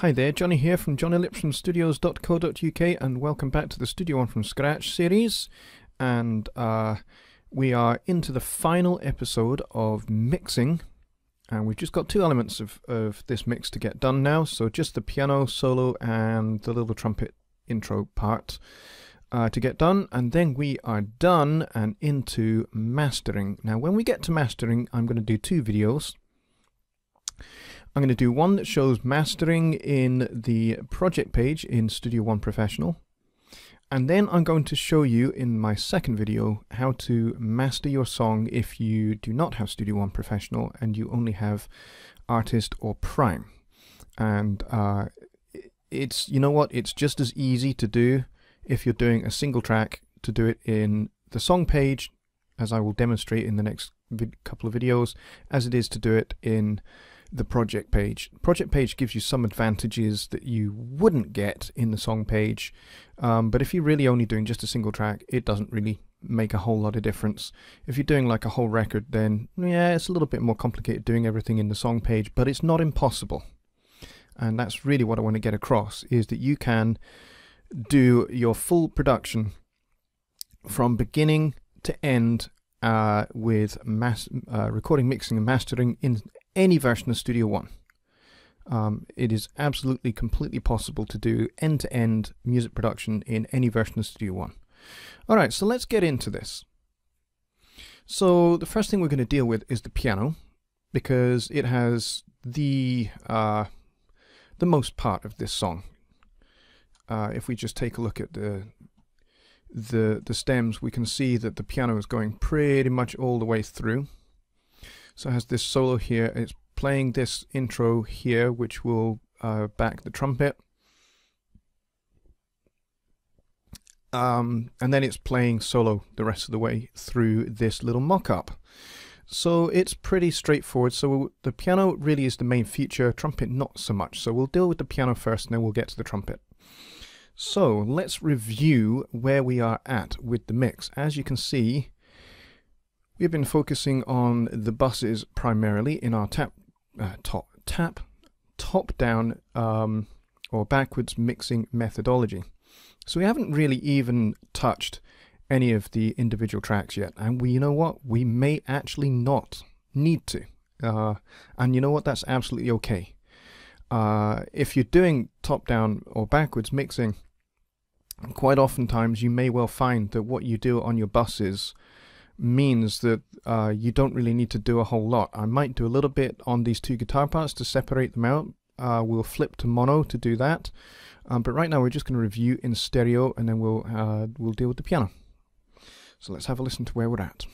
Hi there, Johnny here from johnnylipsonstudios.co.uk and welcome back to the Studio One from Scratch series. And we are into the final episode of mixing, and we've just got two elements of this mix to get done now. So just the piano solo and the little trumpet intro part to get done, and then we are done and into mastering. Now when we get to mastering, I'm going to do two videos. I'm going to do one that shows mastering in the project page in Studio One Professional, and then I'm going to show you in my second video how to master your song if you do not have Studio One Professional and you only have Artist or Prime. And it's, you know what, it's just as easy to do if you're doing a single track to do it in the song page, as I will demonstrate in the next couple of videos, as it is to do it in the project page. Project page gives you some advantages that you wouldn't get in the song page, but if you're really only doing just a single track, it doesn't really make a whole lot of difference. If you're doing like a whole record, then yeah, it's a little bit more complicated doing everything in the song page, but it's not impossible. And that's really what I want to get across, is that you can do your full production from beginning to end with recording, mixing and mastering in any version of Studio One. It is absolutely completely possible to do end-to-end music production in any version of Studio One. Alright, so let's get into this. So the first thing we're going to deal with is the piano, because it has the most part of this song. If we just take a look at the stems, we can see that the piano is going pretty much all the way through. So it has this solo here, it's playing this intro here, which will back the trumpet. And then it's playing solo the rest of the way through this little mock-up. So it's pretty straightforward. So the piano really is the main feature, trumpet not so much. So we'll deal with the piano first and then we'll get to the trumpet. So let's review where we are at with the mix. As you can see, we've been focusing on the buses primarily in our top-down or backwards mixing methodology. So we haven't really even touched any of the individual tracks yet, and you know what? We may actually not need to. And you know what? That's absolutely okay. If you're doing top-down or backwards mixing, quite oftentimes you may well find that what you do on your buses means that you don't really need to do a whole lot. I might do a little bit on these two guitar parts to separate them out. We'll flip to mono to do that. But right now we're just going to review in stereo, and then we'll deal with the piano. So let's have a listen to where we're at.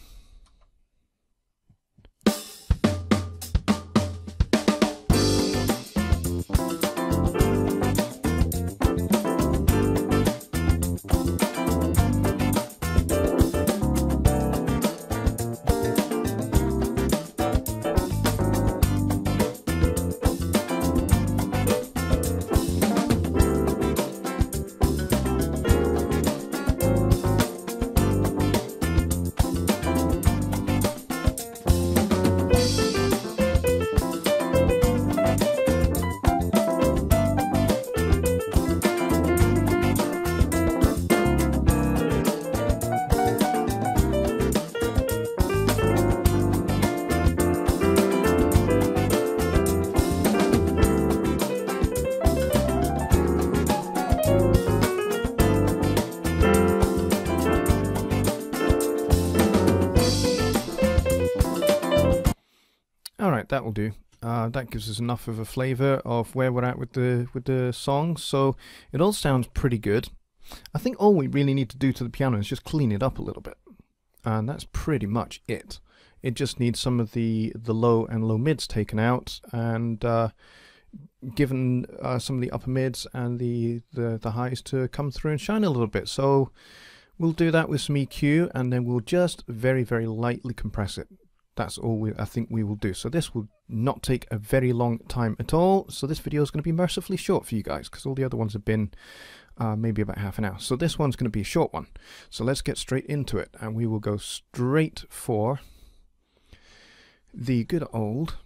Alright, that will do. That gives us enough of a flavour of where we're at with the song, so it all sounds pretty good. I think all we really need to do to the piano is just clean it up a little bit, and that's pretty much it. It just needs some of the low and low mids taken out, and given some of the upper mids and the highs to come through and shine a little bit. So we'll do that with some EQ, and then we'll just very, very lightly compress it. That's all I think we will do. So this will not take a very long time at all. So this video is going to be mercifully short for you guys, because all the other ones have been maybe about half an hour. So this one's going to be a short one. So let's get straight into it, and we will go straight for the good old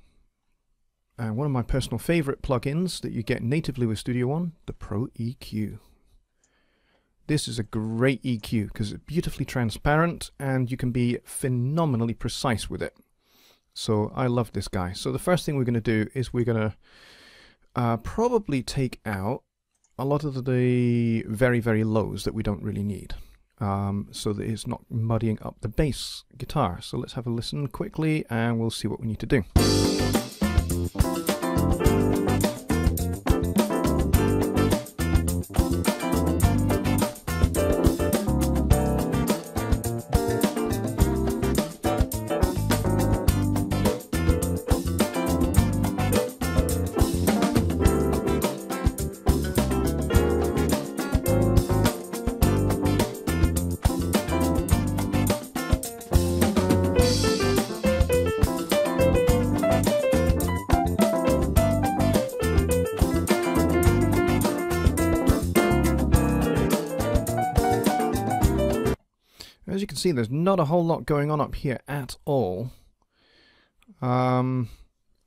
And one of my personal favorite plugins that you get natively with Studio One, the Pro EQ. This is a great EQ because it's beautifully transparent and you can be phenomenally precise with it. So I love this guy. So the first thing we're going to do is we're going to probably take out a lot of the very, very lows that we don't really need, so that it's not muddying up the bass guitar. So let's have a listen quickly and we'll see what we need to do. As you can see, there's not a whole lot going on up here at all. And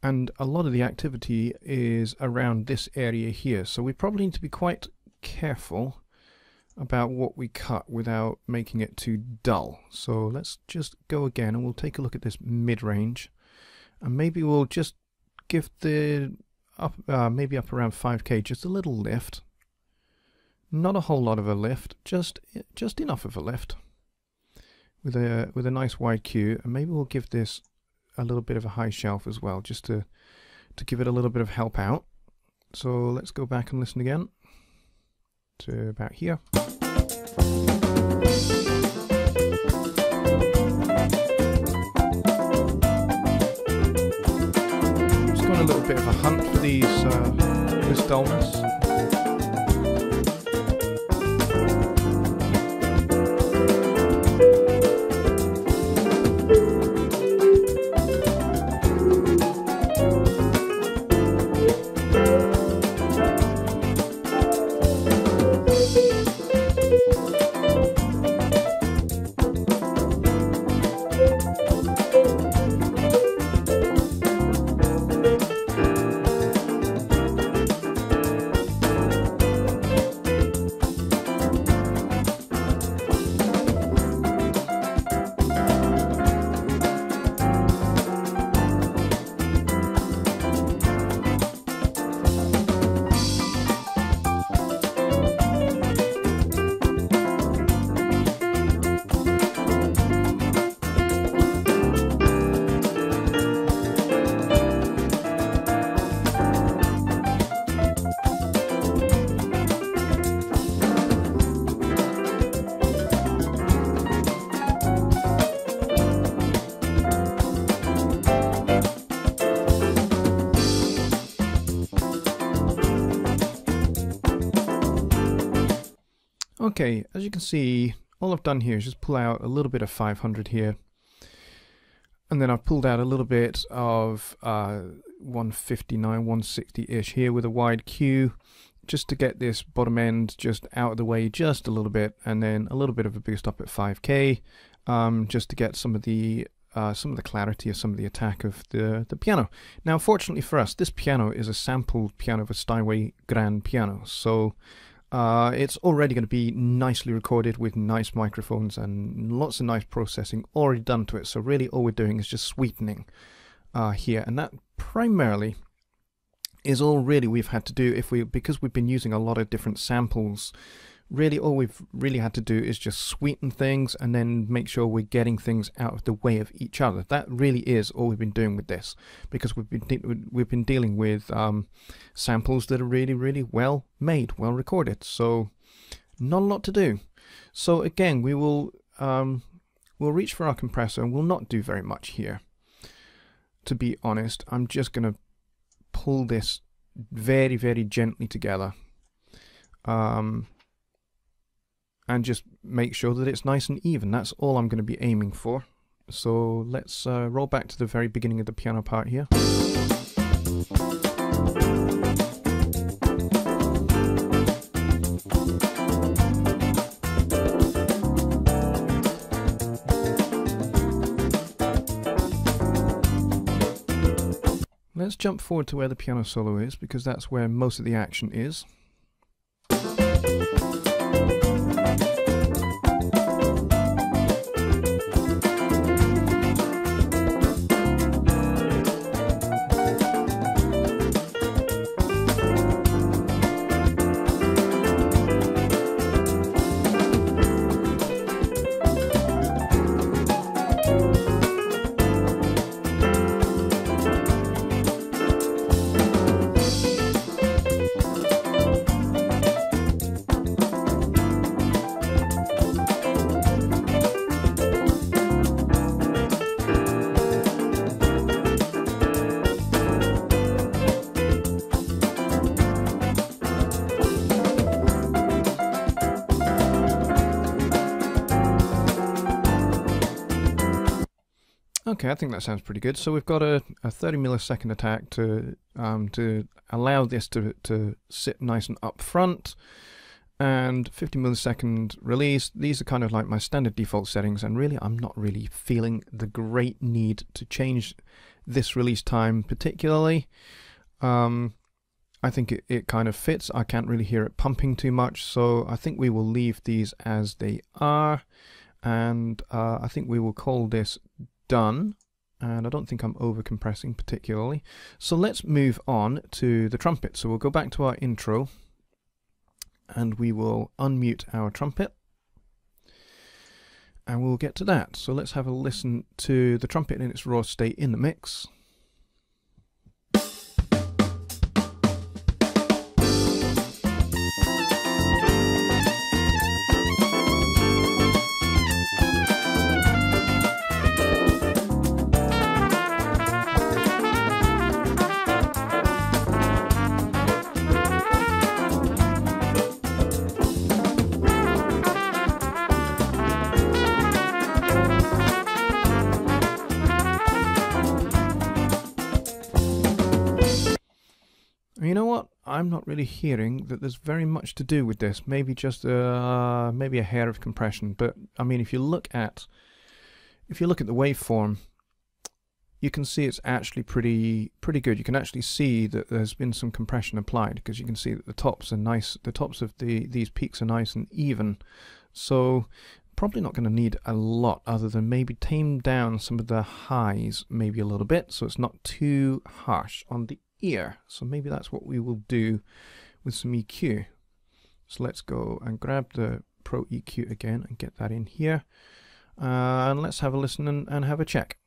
a lot of the activity is around this area here. So we probably need to be quite careful about what we cut without making it too dull. So let's just go again and we'll take a look at this mid-range. And maybe we'll just give the maybe up around 5K just a little lift. Not a whole lot of a lift, just enough of a lift. With a nice wide Q, and maybe we'll give this a little bit of a high shelf as well, just to give it a little bit of help out. So let's go back and listen again to about here. Just got a little bit of a hunt for these this dullness. Okay, as you can see, all I've done here is just pull out a little bit of 500 here, and then I've pulled out a little bit of 159, 160-ish here with a wide Q, just to get this bottom end just out of the way just a little bit, and then a little bit of a boost up at 5K, just to get some of the clarity of some of the attack of the piano. Now, fortunately for us, this piano is a sampled piano of a Steinway grand piano, so it's already going to be nicely recorded with nice microphones and lots of nice processing already done to it. So really all we're doing is just sweetening here, and that primarily is all really we've had to do because we've been using a lot of different samples. Really all we've really had to do is just sweeten things and then make sure we're getting things out of the way of each other. That really is all we've been doing with this, because we've been dealing with samples that are really, really well made, well recorded. So not a lot to do. So again, we'll reach for our compressor and we'll not do very much here. To be honest, I'm just going to pull this very, very gently together. And just make sure that it's nice and even. That's all I'm going to be aiming for. So let's roll back to the very beginning of the piano part here. Let's jump forward to where the piano solo is, because that's where most of the action is. Okay, I think that sounds pretty good. So we've got a 30 millisecond attack to allow this to sit nice and up front, and 50 millisecond release. These are kind of like my standard default settings, and really I'm not really feeling the great need to change this release time particularly. I think it kind of fits. I can't really hear it pumping too much, so I think we will leave these as they are, and I think we will call this done, and I don't think I'm over compressing particularly. So let's move on to the trumpet. So we'll go back to our intro and we will unmute our trumpet and we'll get to that. So let's have a listen to the trumpet in its raw state in the mix. You know what? I'm not really hearing that there's very much to do with this. Maybe just maybe a hair of compression. But I mean, if you look at the waveform, you can see it's actually pretty good. You can actually see that there's been some compression applied, because you can see that the tops are nice. The tops of these peaks are nice and even. So probably not going to need a lot, other than maybe tame down some of the highs maybe a little bit, so it's not too harsh on the ear. So maybe that's what we will do with some EQ. So let's go and grab the Pro EQ again and get that in here, and let's have a listen and have a check.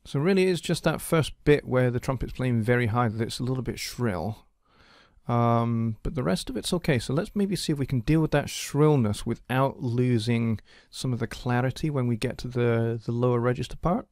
So really it's just that first bit where the trumpet's playing very high that it's a little bit shrill. But the rest of it's okay. So let's maybe see if we can deal with that shrillness without losing some of the clarity when we get to the lower register part.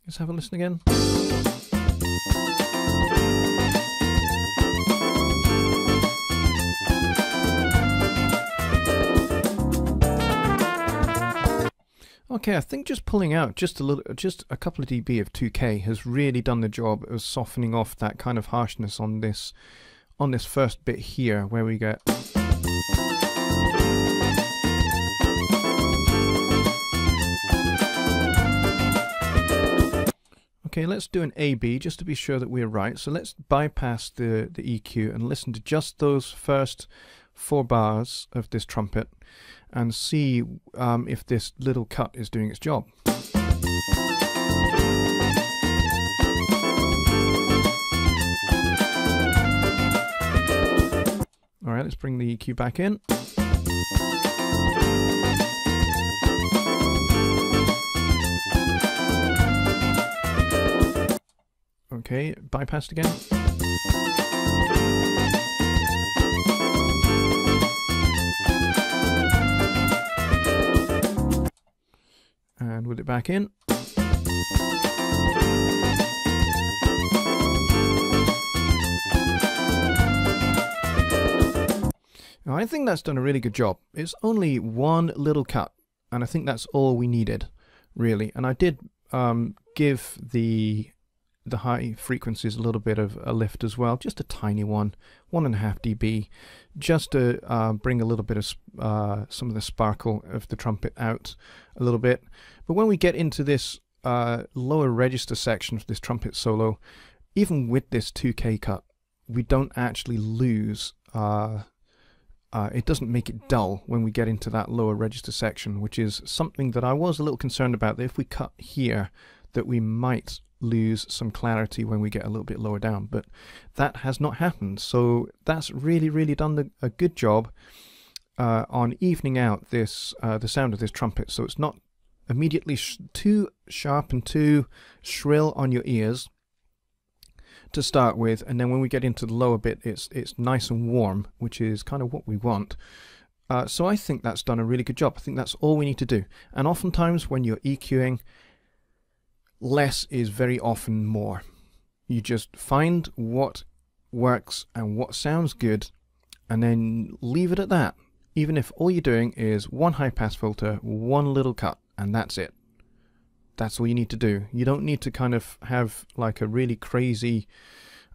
Let's have a listen again. Okay, I think just pulling out just a couple of dB of 2K has really done the job of softening off that kind of harshness on this first bit here, where we get. Okay, let's do an A-B just to be sure that we're right. So let's bypass the EQ and listen to just those first 4 bars of this trumpet and see if this little cut is doing its job. Alright, Alright, let's bring the EQ back in. Okay, bypassed again. And with it back in. Now, I think that's done a really good job. It's only one little cut, and I think that's all we needed, really. And I did give the high frequencies a little bit of a lift as well, just a tiny one, 1.5 dB, just to bring a little bit of some of the sparkle of the trumpet out a little bit. But when we get into this lower register section of this trumpet solo, even with this 2K cut, we don't actually lose, it doesn't make it dull when we get into that lower register section, which is something that I was a little concerned about, that if we cut here, that we might lose some clarity when we get a little bit lower down, but that has not happened. So that's really done a good job on evening out this the sound of this trumpet, so it's not immediately too sharp and too shrill on your ears to start with, and then when we get into the lower bit, it's nice and warm, which is kind of what we want. So I think that's done a really good job. I think that's all we need to do. And oftentimes when you're EQing, less is very often more. You just find what works and what sounds good, and then leave it at that. Even if all you're doing is one high pass filter, one little cut, and that's it. That's all you need to do. You don't need to kind of have like a really crazy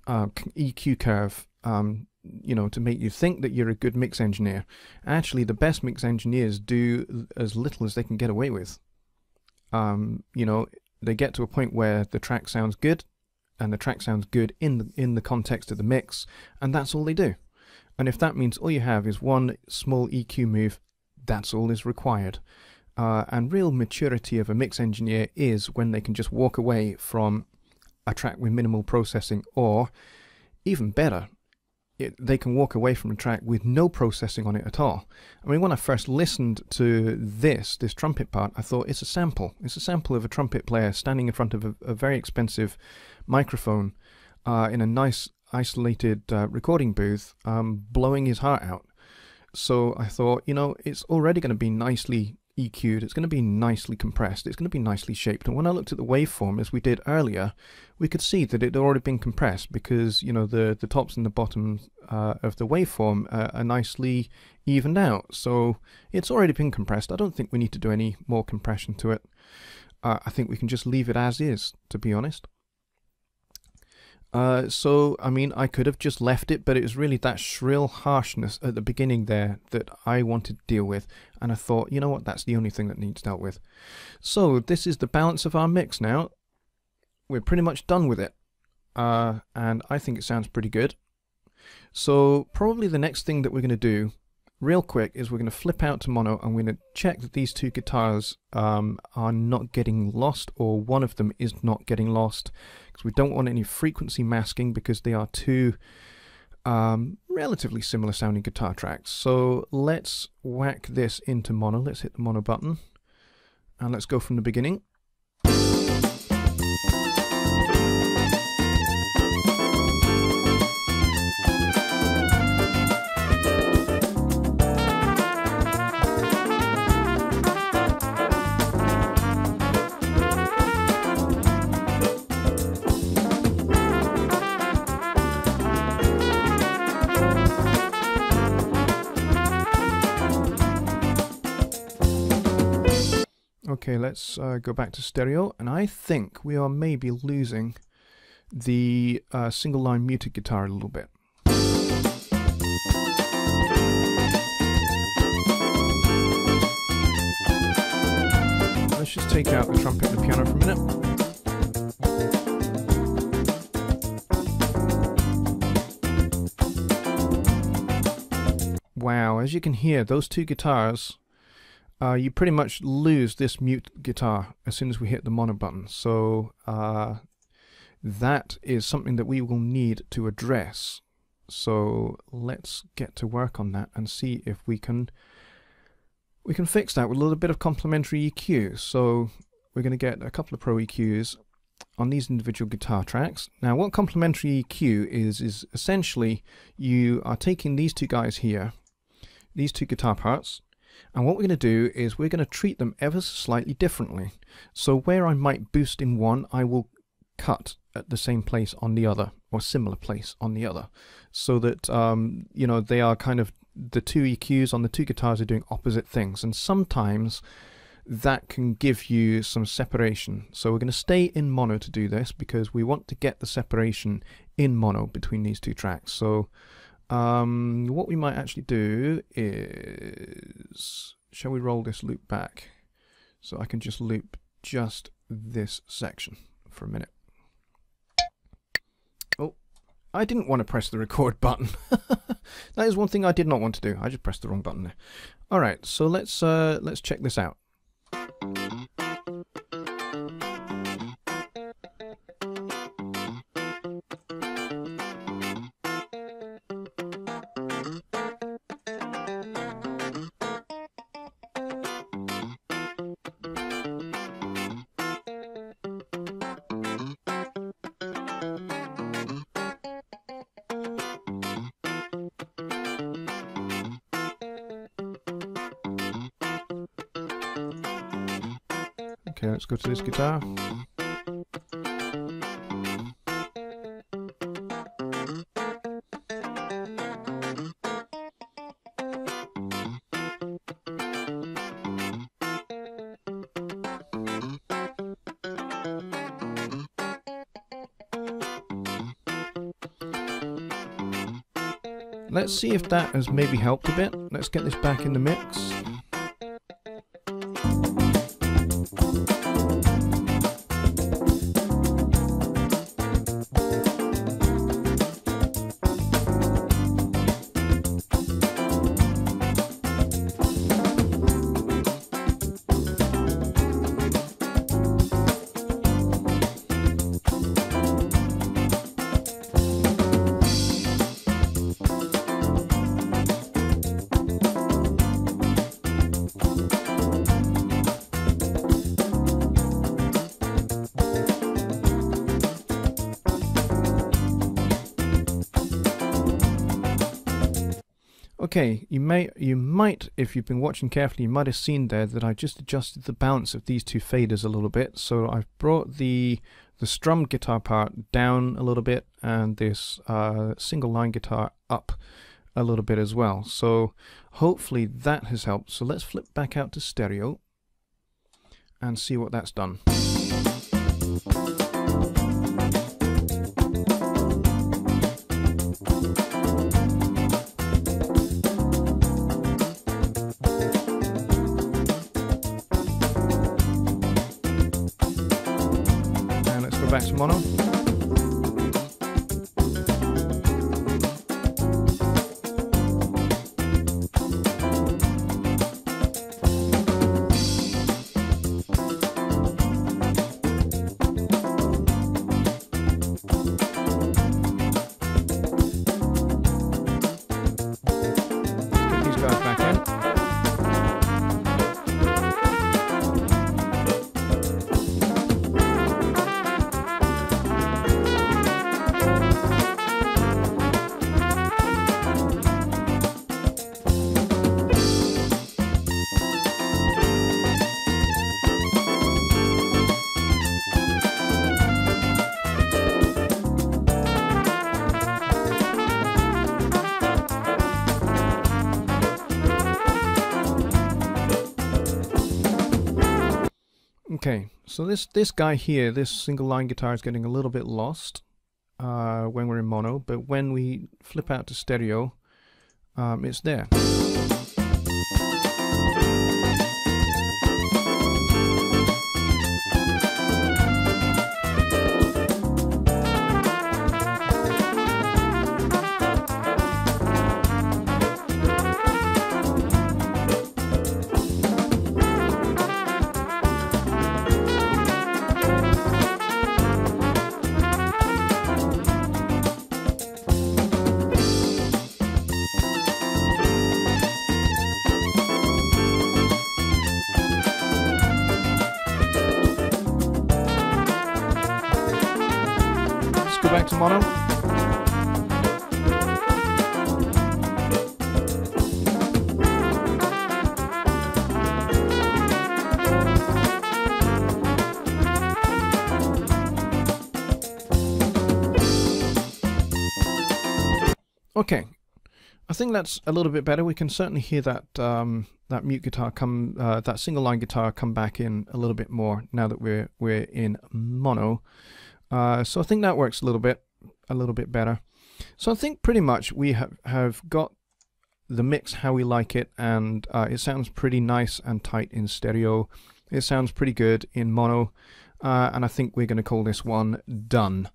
EQ curve, you know, to make you think that you're a good mix engineer. Actually, the best mix engineers do as little as they can get away with. You know, they get to a point where the track sounds good, and the track sounds good in the context of the mix, and that's all they do. And if that means all you have is one small EQ move, that's all is required. And real maturity of a mix engineer is when they can just walk away from a track with minimal processing, or even better, they can walk away from a track with no processing on it at all. I mean, when I first listened to this trumpet part, I thought it's a sample. It's a sample of a trumpet player standing in front of a very expensive microphone in a nice isolated recording booth, blowing his heart out. So I thought, you know, it's already going to be nicely EQ'd, it's going to be nicely compressed, it's going to be nicely shaped. And when I looked at the waveform, as we did earlier, we could see that it had already been compressed, because, you know, the tops and the bottoms of the waveform are nicely evened out. So it's already been compressed. I don't think we need to do any more compression to it. I think we can just leave it as is, to be honest. So, I mean, I could have just left it, but it was really that shrill harshness at the beginning there that I wanted to deal with, and I thought, you know what, that's the only thing that needs dealt with. So, this is the balance of our mix now. We're pretty much done with it, and I think it sounds pretty good. So, probably the next thing that we're going to do, real quick, is we're going to flip out to mono, and we're going to check that these two guitars are not getting lost, or one of them is not getting lost, because we don't want any frequency masking, because they are two relatively similar sounding guitar tracks. So let's whack this into mono. Let's hit the mono button, and let's go from the beginning. Okay, let's go back to stereo, and I think we are maybe losing the single line muted guitar a little bit. Let's just take out the trumpet and the piano for a minute. Wow, as you can hear, those two guitars, you pretty much lose this mute guitar as soon as we hit the mono button. So that is something that we will need to address So let's get to work on that and see if we can fix that with a little bit of complementary EQ. So we're going to get a couple of Pro EQs on these individual guitar tracks. Now what complementary EQ is essentially you are taking these two guys here, these two guitar parts, and what we're going to do is we're going to treat them ever so slightly differently. So where I might boost in one, I will cut at the same place on the other, or similar place on the other, so that you know, they are kind of, the two EQs on the two guitars are doing opposite things, and sometimes that can give you some separation. So we're going to stay in mono to do this because we want to get the separation in mono between these two tracks. So what we might actually do is, shall we roll this loop back so I can just loop just this section for a minute. Oh, I didn't want to press the record button. That is one thing I did not want to do. I just pressed the wrong button there. All right, so let's check this out. Okay, let's go to this guitar. Let's see if that has maybe helped a bit. Let's get this back in the mix. Okay, you might, if you've been watching carefully, you might have seen there that I just adjusted the balance of these two faders a little bit. So I've brought the strum guitar part down a little bit, and this single line guitar up a little bit as well. So hopefully that has helped. So let's flip back out to stereo and see what that's done. Back to mono. Let's get these guys back in. Okay, so this guy here, this single line guitar, is getting a little bit lost when we're in mono, but when we flip out to stereo, it's there. to mono. Okay, I think that's a little bit better. We can certainly hear that that mute guitar that single line guitar come back in a little bit more now that we're in mono. So I think that works a little bit better. So I think pretty much we have got the mix how we like it, and it sounds pretty nice and tight in stereo. It sounds pretty good in mono. And I think we're going to call this one done.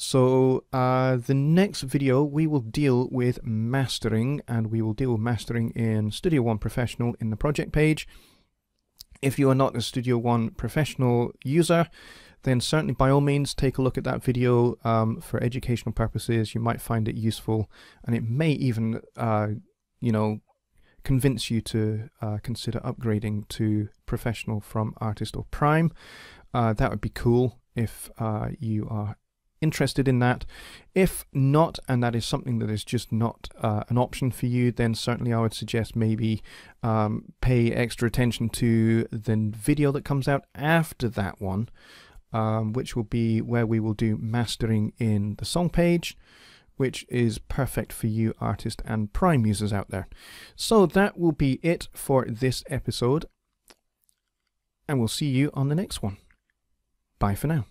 So the next video we will deal with mastering, and we will deal with mastering in Studio One Professional in the project page. If you are not a Studio One Professional user, then certainly by all means take a look at that video for educational purposes. You might find it useful, and it may even you know, convince you to consider upgrading to Professional from Artist or Prime. That would be cool if you are interested in that. If not, and that is something that is just not an option for you, then certainly I would suggest maybe pay extra attention to the video that comes out after that one, which will be where we will do mastering in the song page, which is perfect for you Artist and Prime users out there. So that will be it for this episode, and we'll see you on the next one. Bye for now.